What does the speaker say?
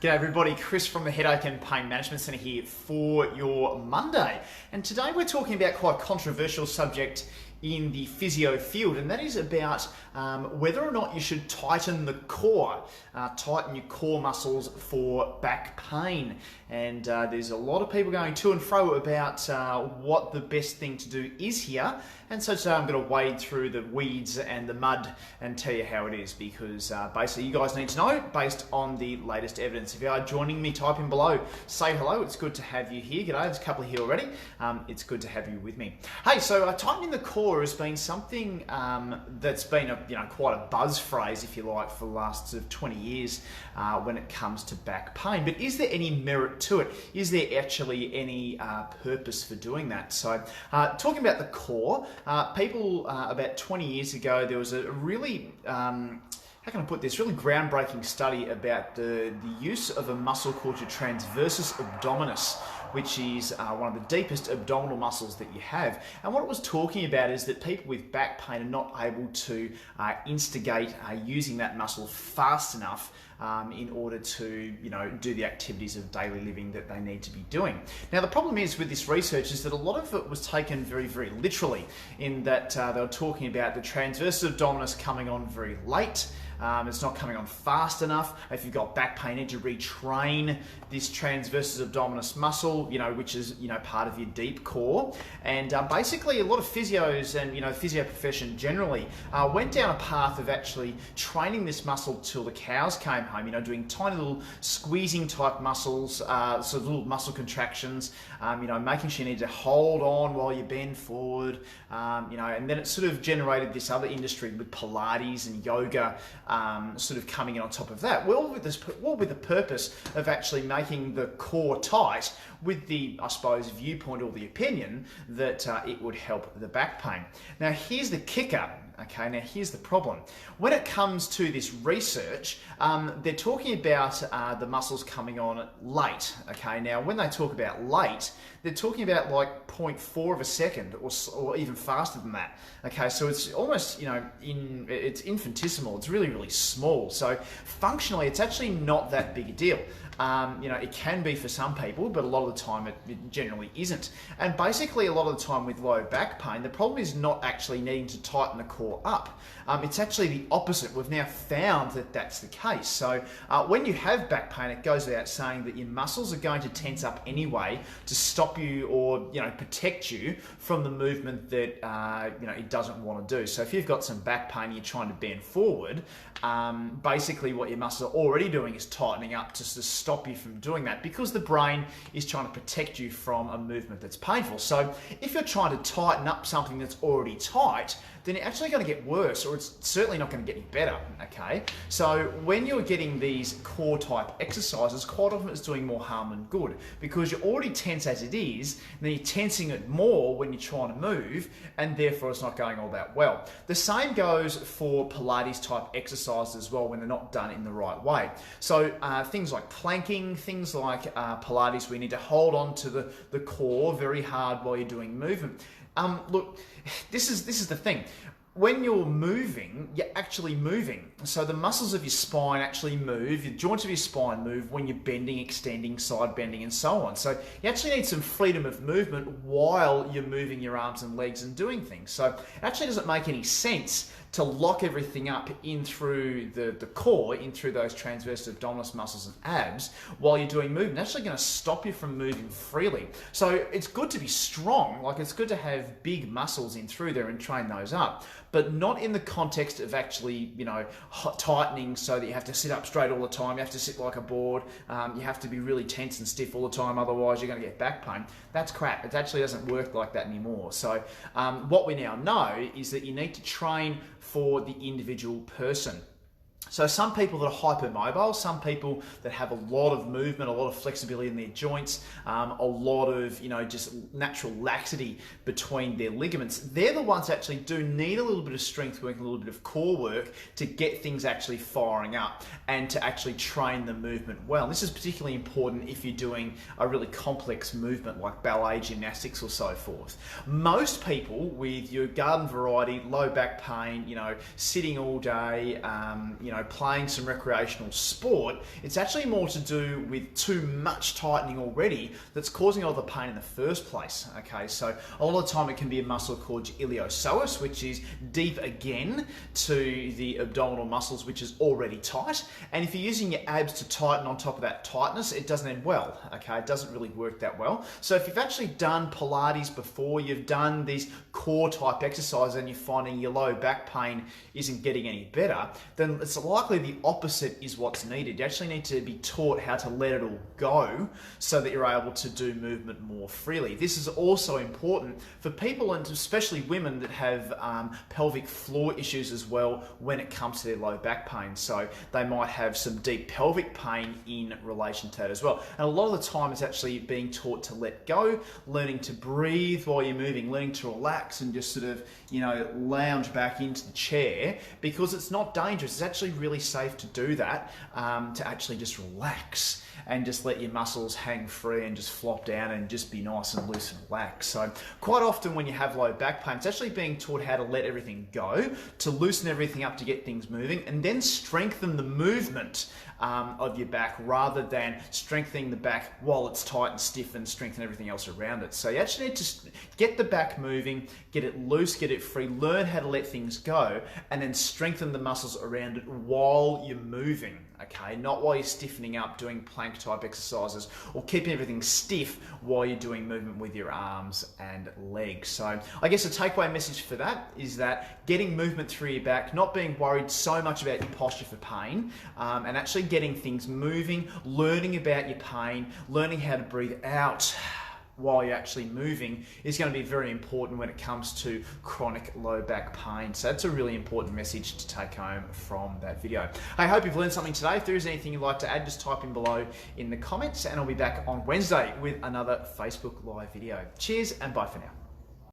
G'day everybody, Chris from the Headache and Pain Management Centre here for your Monday. And today we're talking about quite a controversial subject in the physio field, and that is about whether or not you should tighten the core, tighten your core muscles for back pain. And there's a lot of people going to and fro about what the best thing to do is here. And so today I'm going to wade through the weeds and the mud and tell you how it is, because basically you guys need to know based on the latest evidence. If you are joining me, type in below, say hello. It's good to have you here. G'day, there's a couple here already. It's good to have you with me. Hey, so tightening the core has been something that's been quite a buzz phrase, if you like, for the last sort of 20 years when it comes to back pain. But is there any merit to it? Is there actually any purpose for doing that? So talking about the core, people about 20 years ago, there was a really how can I put this, really groundbreaking study about the use of a muscle called your transversus abdominis, which is one of the deepest abdominal muscles that you have. And what it was talking about is that people with back pain are not able to instigate using that muscle fast enough in order to do the activities of daily living that they need to be doing. Now the problem is with this research is that a lot of it was taken very, very literally, in that they were talking about the transversus abdominis coming on very late. It's not coming on fast enough. If you've got back pain, you need to retrain this transversus abdominis muscle, which is part of your deep core. And basically, a lot of physios and physio profession generally went down a path of actually training this muscle till the cows came home. Doing tiny little squeezing type muscles, sort of little muscle contractions. Making sure you need to hold on while you bend forward. And then it sort of generated this other industry with Pilates and yoga. Sort of coming in on top of that, well, with the purpose of actually making the core tight, with the, I suppose, viewpoint or the opinion that it would help the back pain. Now, here's the kicker. Okay, now here's the problem. When it comes to this research, they're talking about the muscles coming on late. Okay, now when they talk about late, they're talking about like 0.4 of a second or even faster than that. Okay, so it's almost, it's infinitesimal. It's really, really small. So functionally, it's actually not that big a deal. It can be for some people, but a lot of the time it generally isn't. And basically a lot of the time with low back pain, the problem is not actually needing to tighten the core up. It's actually the opposite. We've now found that that's the case. So when you have back pain, it goes without saying that your muscles are going to tense up anyway to stop you or protect you from the movement that it doesn't want to do. So if you've got some back pain, you're trying to bend forward, basically what your muscles are already doing is tightening up to stop you from doing that, because the brain is trying to protect you from a movement that's painful. So if you're trying to tighten up something that's already tight, then you're actually going to get worse, or it's certainly not going to get any better, okay? So when you're getting these core type exercises, quite often it's doing more harm than good, because you're already tense as it is, and then you're tensing it more when you're trying to move, and therefore it's not going all that well. The same goes for Pilates type exercises as well when they're not done in the right way. So things like planking, things like Pilates, where you need to hold on to the core very hard while you're doing movement. Look, this is the thing. When you're moving, you're actually moving. So the muscles of your spine actually move, your joints of your spine move when you're bending, extending, side bending, and so on. So you actually need some freedom of movement while you're moving your arms and legs and doing things. So it actually doesn't make any sense to lock everything up in through the core, in through those transversus abdominis muscles and abs while you're doing movement. It's actually going to stop you from moving freely. So it's good to be strong, like it's good to have big muscles in through there and train those up, but not in the context of actually, tightening so that you have to sit up straight all the time, you have to sit like a board, you have to be really tense and stiff all the time, otherwise you're going to get back pain. That's crap. It actually doesn't work like that anymore. So what we now know is that you need to train for the individual person. So some people that are hypermobile, some people that have a lot of movement, a lot of flexibility in their joints, a lot of, just natural laxity between their ligaments, they're the ones that actually do need a little bit of strength work, a little bit of core work to get things actually firing up and to actually train the movement well. And this is particularly important if you're doing a really complex movement like ballet, gymnastics or so forth. Most people with your garden variety, low back pain, sitting all day, playing some recreational sport, it's actually more to do with too much tightening already that's causing all the pain in the first place. Okay, so a lot of the time it can be a muscle called your iliopsoas, which is deep again to the abdominal muscles, which is already tight. And if you're using your abs to tighten on top of that tightness, it doesn't end well. Okay, it doesn't really work that well. So if you've actually done Pilates before, you've done these core type exercises, and you're finding your low back pain isn't getting any better, then it's likely the opposite is what's needed. You actually need to be taught how to let it all go so that you're able to do movement more freely. This is also important for people, and especially women, that have pelvic floor issues as well when it comes to their low back pain. So they might have some deep pelvic pain in relation to that as well. And a lot of the time it's actually being taught to let go, learning to breathe while you're moving, learning to relax and just sort of, lounge back into the chair, because it's not dangerous. It's actually really safe to do that, to actually just relax and just let your muscles hang free and just flop down and just be nice and loose and relaxed. So quite often when you have low back pain, it's actually being taught how to let everything go, to loosen everything up to get things moving, and then strengthen the movement of your back, rather than strengthening the back while it's tight and stiff and strengthen everything else around it. So you actually need to get the back moving, get it loose, get it free, learn how to let things go, and then strengthen the muscles around it while you're moving. Okay, not while you're stiffening up doing plank type exercises or keeping everything stiff while you're doing movement with your arms and legs. So I guess the takeaway message for that is that getting movement through your back, not being worried so much about your posture for pain, and actually getting things moving, learning about your pain, learning how to breathe out while you're actually moving is going to be very important when it comes to chronic low back pain. So that's a really important message to take home from that video. I hope you've learned something today. If there is anything you'd like to add, just type in below in the comments, and I'll be back on Wednesday with another Facebook Live video. Cheers and bye for now.